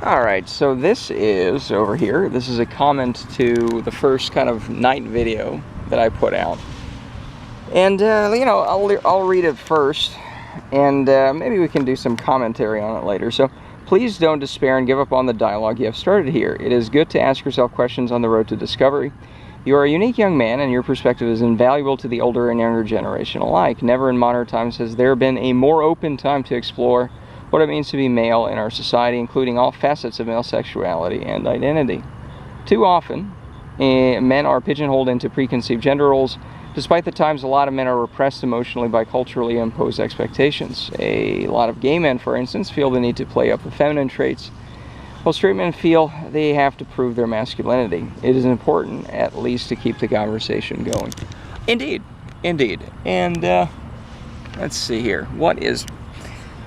Alright, so this is, over here, this is a comment to the first kind of night video that I put out. And, you know, I'll read it first, and maybe we can do some commentary on it later. So, please don't despair and give up on the dialogue you have started here. It is good to ask yourself questions on the road to discovery. You are a unique young man, and your perspective is invaluable to the older and younger generation alike. Never in modern times has there been a more open time to explore what it means to be male in our society, including all facets of male sexuality and identity. Too often, men are pigeonholed into preconceived gender roles. Despite the times, a lot of men are repressed emotionally by culturally imposed expectations. A lot of gay men, for instance, feel the need to play up the feminine traits, while straight men feel they have to prove their masculinity. It is important, at least, to keep the conversation going. Indeed, indeed. And let's see here. What is...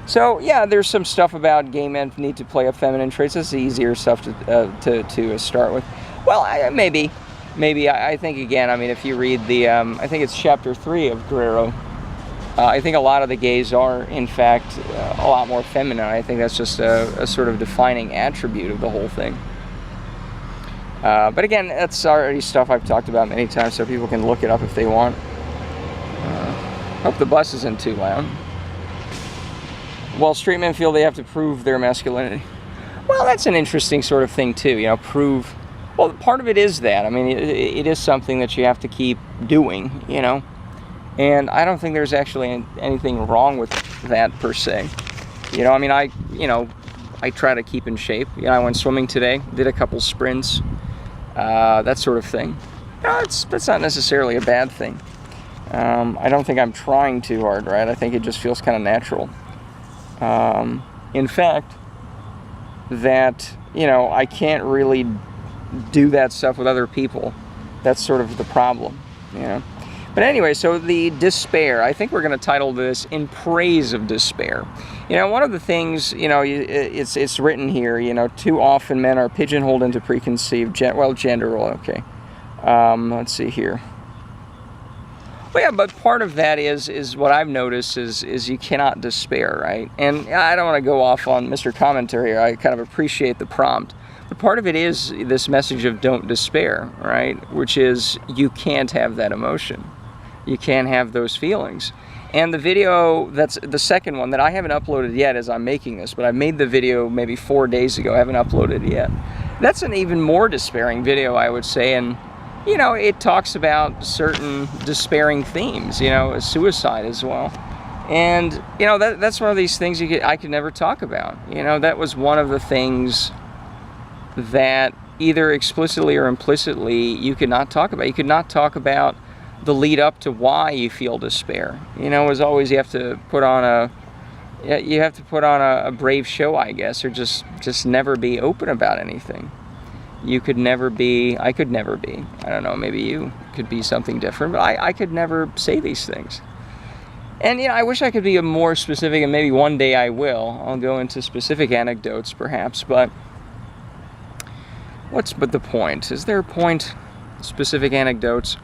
So, yeah, there's some stuff about gay men need to play up feminine traits. That's the easier stuff to start with. Well, maybe. I think, again, I mean, if you read the, I think it's chapter 3 of Guerrero, I think a lot of the gays are, in fact, a lot more feminine. I think that's just a sort of defining attribute of the whole thing. But again, that's already stuff I've talked about many times, so people can look it up if they want. Hope the bus isn't too loud. While straight men feel they have to prove their masculinity. Well, that's an interesting sort of thing, too, you know, prove... Well, part of it is that. I mean, it is something that you have to keep doing, you know. And I don't think there's actually anything wrong with that, per se. You know, I mean, I try to keep in shape. You know, I went swimming today, did a couple sprints, that sort of thing. No, that's not necessarily a bad thing. I don't think I'm trying too hard, right? I think it just feels kind of natural. In fact, that, you know, I can't really do that stuff with other people. That's sort of the problem, you know. But anyway, so the despair, I think we're going to title this In Praise of Despair. You know, one of the things, you know, it's written here, you know, too often men are pigeonholed into preconceived, gender, okay. Let's see here. Well, yeah, but part of that is what I've noticed is you cannot despair, right? And I don't want to go off on Mr. Commentary here. I kind of appreciate the prompt. But part of it is this message of don't despair, right? Which is you can't have that emotion. You can't have those feelings. And the video, that's the second one that I haven't uploaded yet as I'm making this, but I made the video maybe 4 days ago. I haven't uploaded it yet. That's an even more despairing video, I would say. And you know, it talks about certain despairing themes, you know, suicide as well. And, you know, that's one of these things I could never talk about. You know, that was one of the things that either explicitly or implicitly you could not talk about. You could not talk about the lead up to why you feel despair. You know, as always, you have to put on a brave show, I guess, or just never be open about anything. You could never be, I could never be. I don't know, maybe you could be something different, but I could never say these things. And, you know, I wish I could be more specific, and maybe one day I will. I'll go into specific anecdotes, perhaps, but what's the point? Is there a point? Specific anecdotes?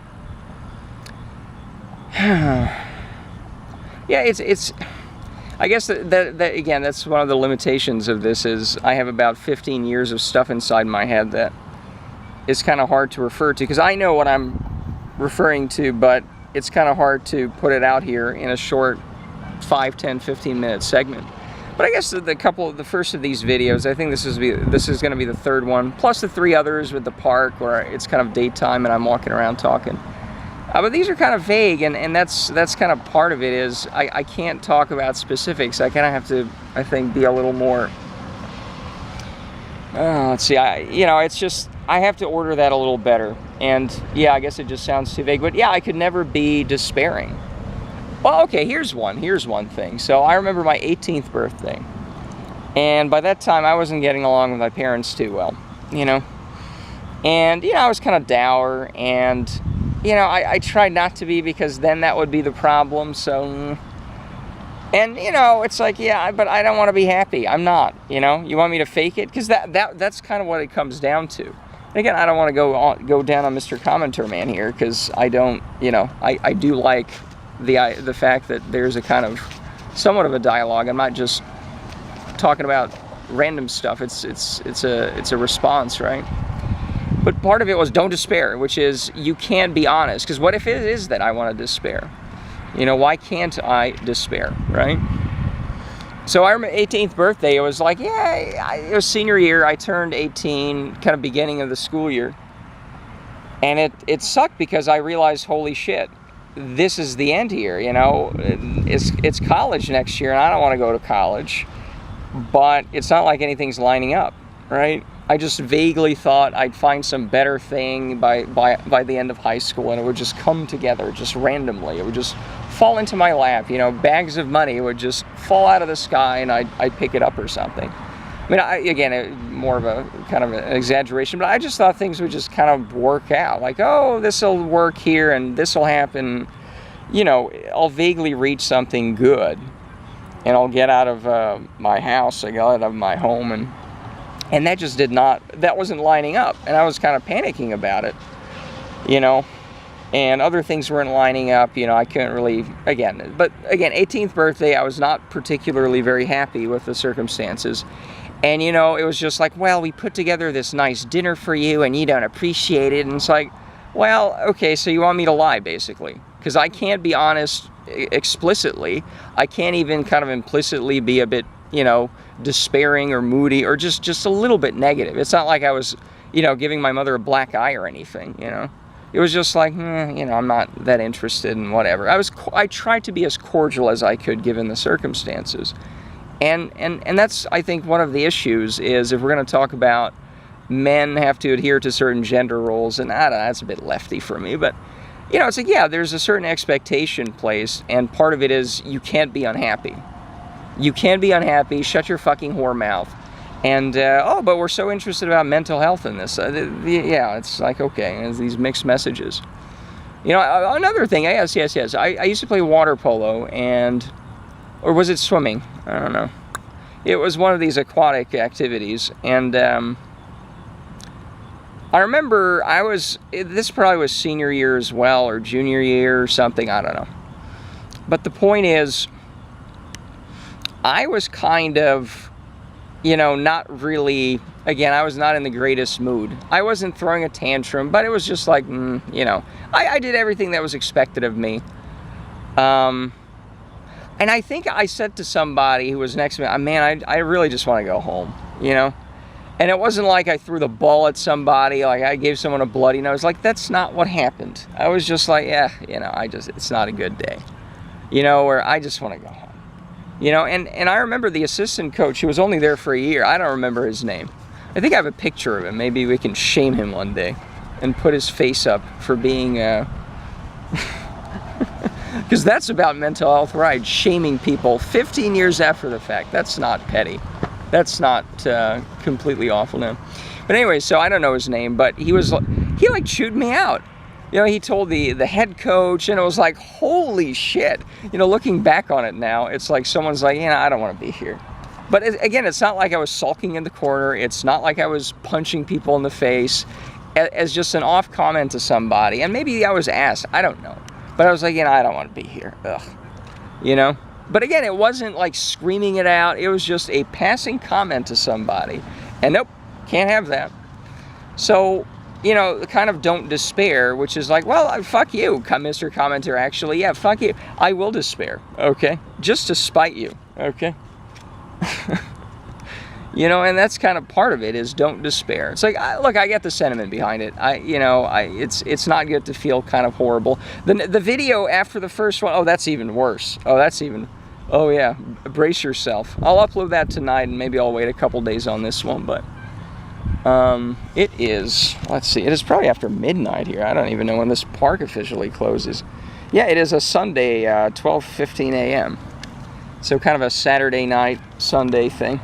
Yeah, it's I guess that again, that's one of the limitations of this is I have about 15 years of stuff inside my head that is kind of hard to refer to, because I know what I'm referring to, but it's kind of hard to put it out here in a short 5, 10, 15-minute segment. But I guess the first of these videos, I think this is going to be the third one, plus the 3 others with the park where it's kind of daytime and I'm walking around talking. But these are kind of vague, and that's kind of part of it is I can't talk about specifics. I kind of have to, I think, be a little more, let's see, it's just, I have to order that a little better. And yeah, I guess it just sounds too vague, but yeah, I could never be despairing. Well, okay, here's one thing. So I remember my 18th birthday, and by that time I wasn't getting along with my parents too well, you know. And, you know, I was kind of dour, and you know, I tried not to be, because then that would be the problem, so... And, you know, it's like, yeah, but I don't want to be happy. I'm not, you know? You want me to fake it? Because that's kind of what it comes down to. And again, I don't want to go down on Mr. Commenter Man here, because I don't, you know, I do like the fact that there's a kind of, somewhat of a dialogue. I'm not just talking about random stuff. It's a response, right? But part of it was don't despair, which is you can't be honest. Because what if it is that I want to despair? You know, why can't I despair, right? So I remember 18th birthday, it was like, yeah, it was senior year. I turned 18, kind of beginning of the school year. And it sucked because I realized, holy shit, this is the end here, you know. It's college next year, and I don't want to go to college. But it's not like anything's lining up, right? I just vaguely thought I'd find some better thing by the end of high school, and it would just come together just randomly. It would just fall into my lap, you know, bags of money would just fall out of the sky, and I'd pick it up or something. I mean, again, more of a kind of an exaggeration, but I just thought things would just kind of work out. Like, oh, this will work here, and this will happen. You know, I'll vaguely reach something good, and I'll get out of my house, I got out of my home, and that just that wasn't lining up, and I was kind of panicking about it, you know, and other things weren't lining up, you know, I couldn't really, but again, 18th birthday, I was not particularly very happy with the circumstances, and, you know, it was just like, well, we put together this nice dinner for you, and you don't appreciate it, and it's like, well, okay, so you want me to lie, basically, because I can't be honest explicitly, I can't even kind of implicitly be a bit, you know, despairing or moody or just a little bit negative. It's not like I was, you know, giving my mother a black eye or anything, you know. It was just like, you know, I'm not that interested in whatever. I tried to be as cordial as I could given the circumstances. And that's, I think, one of the issues is if we're going to talk about men have to adhere to certain gender roles, and I don't know, that's a bit lefty for me, but, you know, it's like, yeah, there's a certain expectation placed, and part of it is you can't be unhappy. You can be unhappy, shut your fucking whore mouth. And, oh, but we're so interested about mental health in this. Yeah, it's like, okay, there's these mixed messages. You know, another thing, yes. I used to play water polo, or was it swimming? I don't know. It was one of these aquatic activities, and I remember this probably was senior year as well, or junior year or something, I don't know. But the point is, I was kind of, you know, not really, again, I was not in the greatest mood. I wasn't throwing a tantrum, but it was just like, you know, I did everything that was expected of me. And I think I said to somebody who was next to me, man, I really just want to go home, you know? And it wasn't like I threw the ball at somebody, like I gave someone a bloody nose. Like, that's not what happened. I was just like, yeah, you know, it's not a good day. You know, where I just want to go home. You know, and I remember the assistant coach who was only there for a year. I don't remember his name. I think I have a picture of him. Maybe we can shame him one day and put his face up for being, because that's about mental health, right? Shaming people 15 years after the fact. That's not petty. That's not completely awful now. But anyway, so I don't know his name, but he like chewed me out. You know, he told the head coach, and it was like, holy shit. You know, looking back on it now, it's like someone's like, you know, I don't want to be here. But again, it's not like I was sulking in the corner. It's not like I was punching people in the face as just an off comment to somebody. And maybe I was asked, I don't know. But I was like, you know, I don't want to be here. Ugh. You know? But again, it wasn't like screaming it out. It was just a passing comment to somebody. And nope, can't have that. So, you know, kind of don't despair, which is like, well, fuck you, Mr. Commenter, actually. Yeah, fuck you. I will despair, okay? Just to spite you, okay? You know, and that's kind of part of it, is don't despair. It's like, look, I get the sentiment behind it. It's not good to feel kind of horrible. The video after the first one, oh, that's even worse. Oh yeah, brace yourself. I'll upload that tonight, and maybe I'll wait a couple days on this one, but it is, let's see, it is probably after midnight here. I don't even know when this park officially closes. Yeah, it is a Sunday, 12:15 a.m. So kind of a Saturday night, Sunday thing.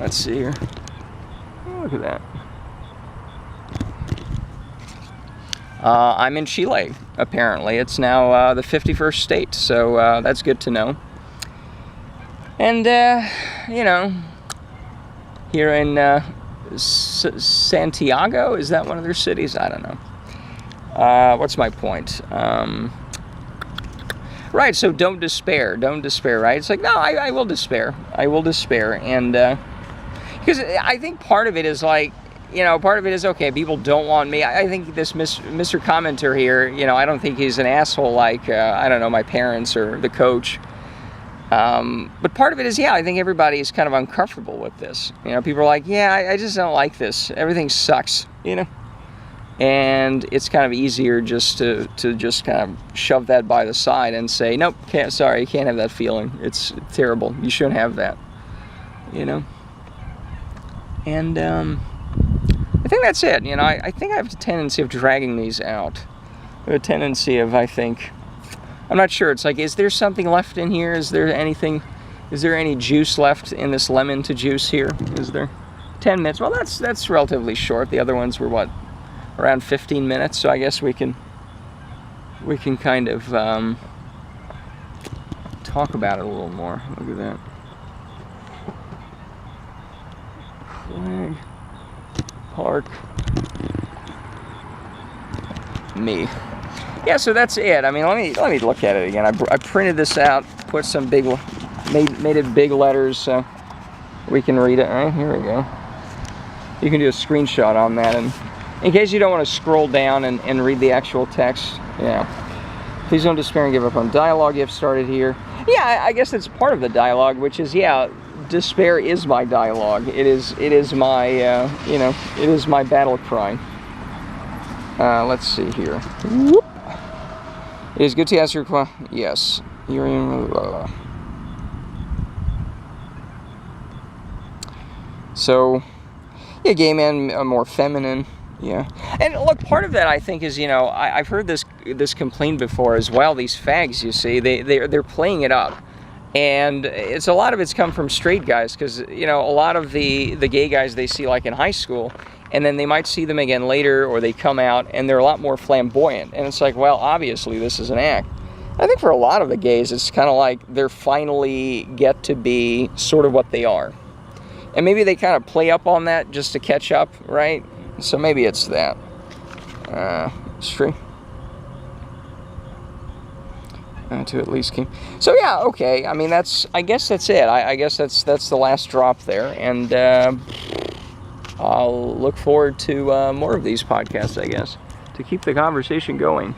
Let's see here. Oh, look at that. I'm in Chile, apparently. It's now the 51st state, so that's good to know. And, you know, here in Santiago, is that one of their cities? I don't know. What's my point? Right, so don't despair, right? It's like, no, I will despair. I will despair, and Because I think part of it is like, part of it is, okay, people don't want me. I think this Mr. Commenter here, I don't think he's an asshole like, I don't know, my parents or the coach. But part of it is, I think everybody is kind of uncomfortable with this. People are like, I just don't like this. Everything sucks, And it's kind of easier just to just kind of shove that by the side and say, nope, sorry, you can't have that feeling. It's terrible. You shouldn't have that, And I think that's it. I think I have a tendency of dragging these out. I have a tendency of, I'm not sure. It's like, is there something left in here? Is there any juice left in this lemon to juice here? Is there? 10 minutes. Well, that's relatively short. The other ones were around 15 minutes. So I guess we can kind of talk about it a little more. Look at that. Flag Park me. Yeah, so that's it. I mean, let me look at it again. I printed this out, put some made it big letters so we can read it. All right, here we go. You can do a screenshot on that, and in case you don't want to scroll down and read the actual text. Please don't despair and give up on dialogue you have started here. I guess it's part of the dialogue, which is despair is my dialogue. It is my it is my battle cry. Let's see here. Whoop. It is good to answer your question. Yes. You're in. So, gay men are more feminine. Yeah. And look, part of that I think is, I've heard this complaint before as well. These fags, you see, they're playing it up. And a lot of it's come from straight guys, because, a lot of the gay guys they see like in high school, and then they might see them again later, or they come out and they're a lot more flamboyant. And it's like, well, obviously this is an act. I think for a lot of the gays, it's kind of like they're finally get to be sort of what they are. And maybe they kind of play up on that just to catch up, right? So maybe it's that. It's true. To at least keep. So okay. I mean, I guess that's it. I guess that's the last drop there, and I'll look forward to more of these podcasts, I guess, to keep the conversation going.